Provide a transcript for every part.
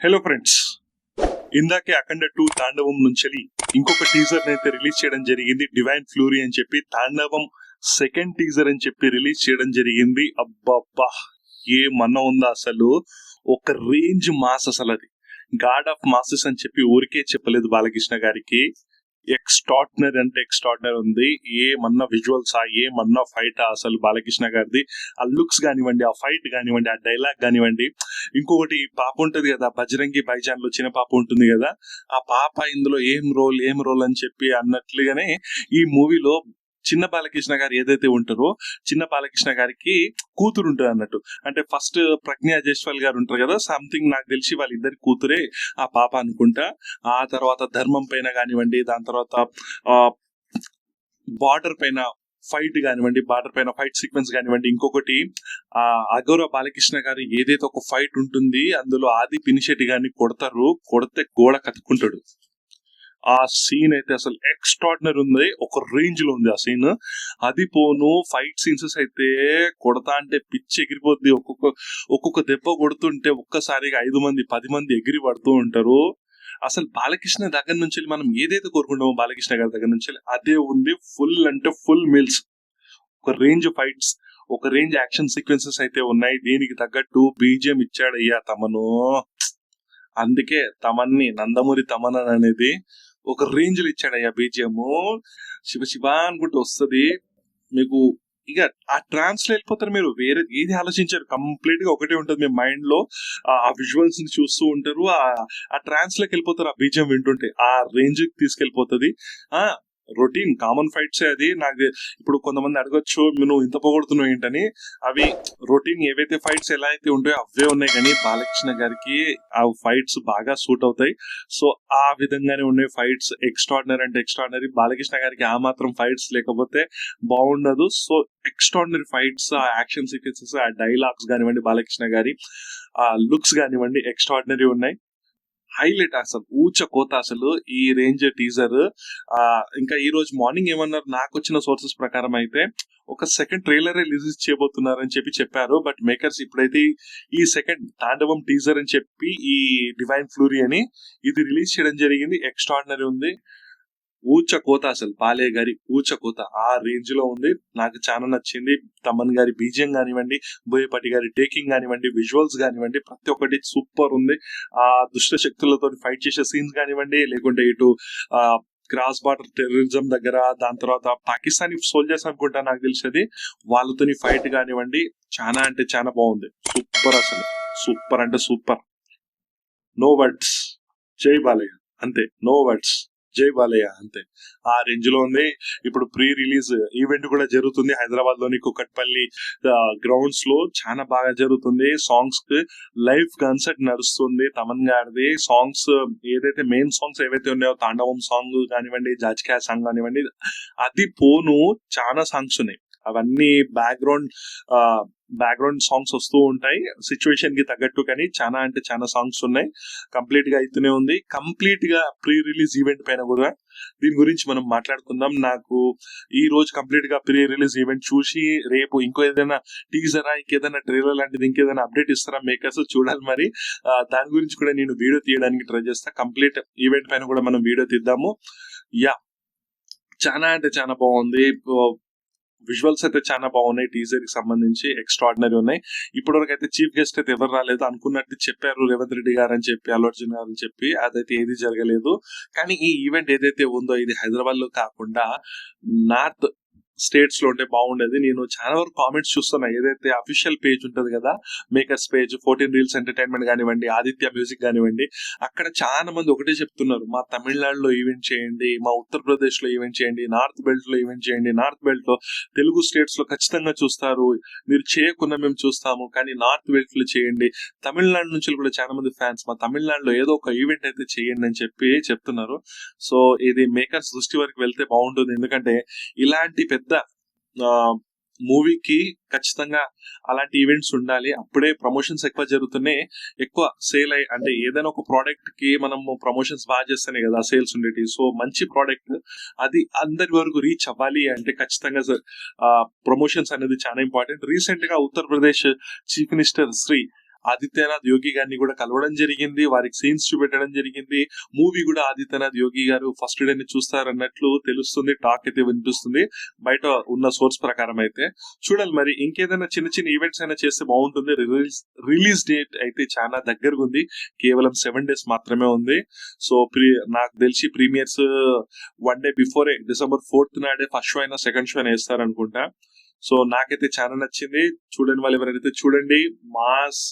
Hello friends, ఇందాకే అఖండ 2 తాండవం నుంచి ఇంకొక టీజర్ అయితే రిలీజ్ చేయడం జరిగింది. డివైన్ ఫ్లూరీ అని చెప్పి తాండవం సెకండ్ టీజర్ అని చెప్పి రిలీజ్ చేయడం జరిగింది. అబ్బబ్బా, ఏమన్నా ఉందా అసలు, ఒక రేంజ్ మాస్. అసలు అది గాడ్ ఆఫ్ మాసెస్ అని చెప్పి ఊరికే చెప్పలేదు బాలకృష్ణ గారికి. ఎక్స్ట్రాడినరీ అంటే ఎక్స్ట్రాడినరీ ఉంది. ఏమన్నా విజువల్స్, ఏమన్నా ఫైట్ అసలు బాలకృష్ణ గారిది. ఆ లుక్స్ కానివ్వండి, ఆ ఫైట్ కానివ్వండి, ఆ డైలాగ్ కానివ్వండి. ఇంకొకటి పాప ఉంటది కదా, బజరంగి బైజాన్ లో చిన్న పాప ఉంటుంది కదా, ఆ పాప ఇందులో ఏం రోల్ అని చెప్పి అన్నట్లుగానే ఈ మూవీలో చిన్న బాలకృష్ణ గారు ఏదైతే ఉంటారో, చిన్న బాలకృష్ణ గారికి కూతురు ఉంటుంది అన్నట్టు. అంటే ఫస్ట్ ప్రజ్ఞా జైస్వాల్ గారు ఉంటారు కదా, సంథింగ్ నాకు తెలిసి వాళ్ళిద్దరి కూతురే ఆ పాప అనుకుంటా. ఆ తర్వాత ధర్మం పైన కానివ్వండి, దాని తర్వాత బార్డర్ పైన ఫైట్ కానివ్వండి, బార్డర్ పైన ఫైట్ సీక్వెన్స్ కానివ్వండి. ఇంకొకటి అఘోర బాలకృష్ణ గారు ఏదైతే ఒక ఫైట్ ఉంటుంది, అందులో ఆది పినిశెట్టి గారిని కొడితే గోడ కత్తుకుంటాడు. ఆ సీన్ అయితే అసలు ఎక్స్ట్రాడినరీ ఉంది, ఒక రేంజ్ లో ఉంది ఆ సీన్. అది పోను ఫైట్ సీన్స్ అయితే కొడతా అంటే పిచ్చి ఎగిరిపోద్ది. ఒక్కొక్క దెబ్బ కొడుతుంటే ఒక్కసారిగా 5 మంది 10 మంది ఎగిరి పడుతూ ఉంటారు. అసలు బాలకృష్ణ దగ్గర నుంచి మనం ఏదైతే కోరుకుంటామో బాలకృష్ణ గారి దగ్గర నుంచి అదే ఉంది. ఫుల్ అంటే ఫుల్ మీల్స్, ఒక రేంజ్ ఫైట్స్, ఒక రేంజ్ యాక్షన్ సీక్వెన్సెస్ అయితే ఉన్నాయి. దీనికి తగ్గట్టు బీజిఎం ఇచ్చాడయ్యా తమను. అందుకే తమన్ని నందమూరి తమన్ అనేది ఒక రేంజ్ లో ఇచ్చాడయ్యా బీజిఎం. శివ అనుకుంటూ వస్తుంది మీకు. ఇక ఆ ట్రాన్స్ లో వెళ్ళిపోతారు మీరు, వేరే ఏది ఆలోచించారు. కంప్లీట్ గా ఒకటే ఉంటుంది మీ మైండ్ లో. ఆ విజువల్స్ ని చూస్తూ ఉంటారు, ఆ ట్రాన్స్ లోకి వెళ్ళిపోతారు. ఆ బీజిఎం వింటుంటే ఆ రేంజ్ కి తీసుకెళ్లిపోతుంది. రొటీన్ కామన్ ఫైట్స్ అది. నాకు ఇప్పుడు కొంతమంది అడగొచ్చు, నువ్వు ఇంత పొగొడుతున్నావు ఏంటని. అవి రొటీన్ ఏవైతే ఫైట్స్ ఎలా అయితే ఉంటాయో అవే ఉన్నాయి, కానీ బాలకృష్ణ గారికి ఆ ఫైట్స్ బాగా సూట్ అవుతాయి. సో ఆ విధంగానే ఉన్నాయి ఫైట్స్. ఎక్స్ట్రాడినరీ అంటే ఎక్స్ట్రాడినరీ. బాలకృష్ణ గారికి ఆ మాత్రం ఫైట్స్ లేకపోతే బాగుండదు. సో ఎక్స్ట్రాడినరీ ఫైట్స్, ఆ యాక్షన్ సీక్వెన్సెస్, ఆ డైలాగ్స్ కానివ్వండి, బాలకృష్ణ గారి ఆ లుక్స్ కానివ్వండి, ఎక్స్ట్రాడినరీ ఉన్నాయి. హైలైట్ అసలు, ఊచ కోత అసలు ఈ రేంజ్ టీజర్. ఇంకా ఈ రోజు మార్నింగ్ ఏమన్నారు, నాకు వచ్చిన సోర్సెస్ ప్రకారం అయితే ఒక సెకండ్ ట్రైలర్ రిలీజ్ చేయబోతున్నారని చెప్పారు. బట్ మేకర్స్ ఇప్పుడైతే ఈ సెకండ్ తాండవం టీజర్ అని చెప్పి ఈ డివైన్ ఫ్లూరీ అని ఇది రిలీజ్ చేయడం జరిగింది. ఎక్స్ట్రాడినరీ ఉంది, ఊచ కోత అసలు. బాలయ్య గారి ఊచ కోత ఆ రేంజ్ లో ఉంది. నాకు చాలా నచ్చింది. తమన్ గారి బీజియం కానివ్వండి, బోయపాటి గారి టేకింగ్ కానివ్వండి, విజువల్స్ కానివ్వండి, ప్రతి ఒక్కటి సూపర్ ఉంది. ఆ దుష్ట శక్తులతో ఫైట్ చేసే సీన్స్ కానివ్వండి, లేకుంటే ఇటు క్రాస్ బార్డర్ టెర్రరిజం దగ్గర, దాని తర్వాత పాకిస్తానీ సోల్జర్స్ అనుకుంటా నాకు తెలిసేది, వాళ్ళతోని ఫైట్ కానివ్వండి, చాలా అంటే చాలా బాగుంది. సూపర్ అసలు, సూపర్ అంటే సూపర్. నో వర్డ్స్, జై బాలయ్య అంతే. నో వర్డ్స్, జై బాలయ్య అంతే. ఆ రేంజ్ లో ఉంది. ఇప్పుడు ప్రీ రిలీజ్ ఈవెంట్ కూడా జరుగుతుంది హైదరాబాద్ లోని కుకట్పల్లి గ్రౌండ్స్ లో. చాలా బాగా జరుగుతుంది. సాంగ్స్ కి లైవ్ కాన్సర్ట్ నడుస్తుంది తమన్ గారిది. సాంగ్స్ ఏదైతే మెయిన్ సాంగ్స్ ఏవైతే ఉన్నాయో, తాండవం సాంగ్ కానివ్వండి, జాజికాయ సాంగ్ కానివ్వండి, అది పోను చాలా సాంగ్స్ ఉన్నాయి. అవన్నీ బ్యాక్గ్రౌండ్ సాంగ్స్ వస్తూ ఉంటాయి సిచ్యువేషన్ కి తగ్గట్టు, కానీ చాలా అంటే చాలా సాంగ్స్ ఉన్నాయి. కంప్లీట్ గా అయితేనే ఉంది. కంప్లీట్ గా ప్రీ రిలీజ్ ఈవెంట్ పైన కూడా దీని గురించి మనం మాట్లాడుకుందాం. నాకు ఈ రోజు కంప్లీట్ గా ప్రీ రిలీజ్ ఈవెంట్ చూసి, రేపు ఇంకో ఏదైనా టీజరా, ఇంకేదైనా ట్రైలర్ లాంటిది, ఇంకేదైనా అప్డేట్ ఇస్తారా మేకర్స్, చూడాలి మరి. దాని గురించి కూడా నేను వీడియో తీయడానికి ట్రై చేస్తా. కంప్లీట్ ఈవెంట్ పైన కూడా మనం వీడియో తీద్దాము. యా, చాలా అంటే చాలా బాగుంది. విజువల్స్ అయితే చాలా బాగున్నాయి. టీజర్ కి సంబంధించి ఎక్స్ట్రాడినరీ ఉన్నాయి. ఇప్పటివరకు అయితే చీఫ్ గెస్ట్ అయితే ఎవరు రాలేదు. అనుకున్నట్టు చెప్పారు రేవంత్ రెడ్డి గారు అని చెప్పి, అల్లు అర్జున్ గారు అని చెప్పి, అదైతే ఏది జరగలేదు. కానీ ఈ ఈవెంట్ ఏదైతే ఉందో, ఇది హైదరాబాద్ లో కాకుండా నార్త్ స్టేట్స్ లో ఉంటే బాగుండేది. నేను చాలా వరకు కామెంట్స్ చూస్తున్నా, ఏదైతే అఫీషియల్ పేజ్ ఉంటది కదా, మేకర్స్ పేజ్, 14 రీల్స్ ఎంటర్టైన్మెంట్ కానివ్వండి, ఆదిత్య మ్యూజిక్ కానివ్వండి, అక్కడ చాలా మంది ఒకటే చెప్తున్నారు, మా తమిళనాడులో ఈవెంట్ చేయండి, మా ఉత్తరప్రదేశ్ లో ఈవెంట్ చేయండి, నార్త్ బెల్ట్ లో ఈవెంట్ చేయండి. నార్త్ బెల్ట్ లో తెలుగు స్టేట్స్ లో ఖచ్చితంగా చూస్తారు, మీరు చేయకుండా మేము చూస్తాము, కానీ నార్త్ బెల్ట్ లో చేయండి. తమిళనాడు నుంచి కూడా చాలా మంది ఫ్యాన్స్, మా తమిళనాడులో ఏదో ఒక ఈవెంట్ అయితే చేయండి అని చెప్పి చెప్తున్నారు. సో ఇది మేకర్స్ దృష్టి వరకు వెళ్తే బాగుంటుంది. ఎందుకంటే ఇలాంటి పెద్ద మూవీకి ఖచ్చితంగా అలాంటి ఈవెంట్స్ ఉండాలి. అప్పుడే ప్రమోషన్స్ ఎక్కువ జరుగుతున్నాయి, ఎక్కువ సేల్ అయ్యి, అంటే ఏదైనా ఒక ప్రోడక్ట్ కి మనం ప్రమోషన్స్ బాగా చేస్తేనే కదా సేల్స్ ఉండేవి. సో మంచి ప్రోడక్ట్ అది అందరి వరకు రీచ్ అవ్వాలి అంటే ఖచ్చితంగా ప్రమోషన్స్ అనేది చాలా ఇంపార్టెంట్. రీసెంట్ గా ఉత్తరప్రదేశ్ చీఫ్ మినిస్టర్ శ్రీ ఆదిత్యనాథ్ యోగి గారిని కూడా కలవడం జరిగింది, వారికి సీన్స్ చూపెట్టడం జరిగింది. మూవీ కూడా ఆదిత్యనాథ్ యోగి గారు ఫస్ట్ డేని చూస్తారన్నట్లు తెలుస్తుంది, టాక్ అయితే వినిపిస్తుంది బయట ఉన్న సోర్స్ ప్రకారం. అయితే చూడాలి మరి, ఇంకేదైనా చిన్న చిన్న ఈవెంట్స్ అయినా చేస్తే బాగుంటుంది. రిలీజ్ డేట్ అయితే చాలా దగ్గరగా ఉంది, కేవలం 7 days మాత్రమే ఉంది. సో నాకు తెలిసి premieres 1 day before December 4th నాడే ఫస్ట్ షో అయినా సెకండ్ షో అయినా వేస్తారనుకుంటా. సో నాకైతే చాలా నచ్చింది. చూడని వాళ్ళు ఎవరైతే చూడండి. మాస్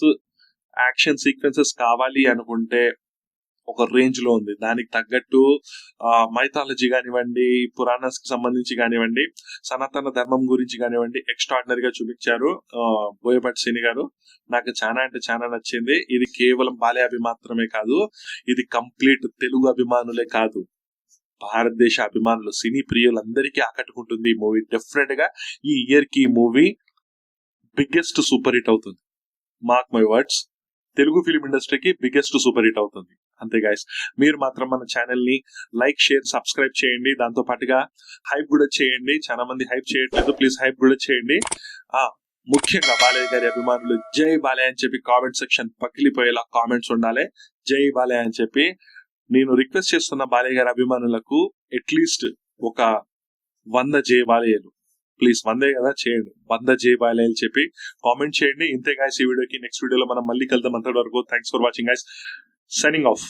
యాక్షన్ సీక్వెన్సెస్ కావాలి అనుకుంటే ఒక రేంజ్ లో ఉంది, దానికి తగ్గట్టు మైథాలజీ కానివ్వండి, పురాణాస్ కి సంబంధించి కానివ్వండి, సనాతన ధర్మం గురించి కానివ్వండి, ఎక్స్ట్రాడినరీగా చూపించారు బోయపాటి శ్రీని గారు. నాకు చాలా అంటే చాలా నచ్చింది. ఇది కేవలం బాలయ్య అభిమాత్రమే కాదు, ఇది కంప్లీట్ తెలుగు అభిమానులే కాదు, భారతదేశ అభిమానులు, సినీ ప్రియులందరికీ ఆకట్టుకుంటుంది ఈ మూవీ. డెఫినెట్ గా ఈ ఇయర్ కి ఈ మూవీ బిగ్గెస్ట్ సూపర్ హిట్ అవుతుంది. Mark my words, Telugu film ఇండస్ట్రీకి బిగ్గెస్ట్ సూపర్ హిట్ అవుతుంది. అంతే గైస్, మీరు మాత్రం మన ఛానల్ ని లైక్, షేర్, సబ్స్క్రైబ్ చేయండి. దాంతో పాటుగా హైప్ కూడా చేయండి. చాలా మంది హైప్ చేయట్లేదు, ప్లీజ్ హైప్ కూడా చేయండి. ముఖ్యంగా బాలయ్య గారి అభిమానులు జై బాలయ్య అని చెప్పి కామెంట్ సెక్షన్ పగిలిపోయేలా కామెంట్స్ ఉండాలి. జై బాలయ్య అని చెప్పి నేను రిక్వెస్ట్ చేస్తున్న బాలయ్య గారి అభిమానులకు అట్లీస్ట్ ఒక 100 జై బాలయ్యలు, ప్లీజ్ 100 కదా చేయండి, 100 జై బాలయ్యలు చెప్పి కామెంట్ చేయండి. ఇంతే గాయస్ ఈ వీడియోకి. నెక్స్ట్ వీడియోలో మనం మళ్ళీ కలుద్దాం. అంతవరకు thanks for watching guys, signing off.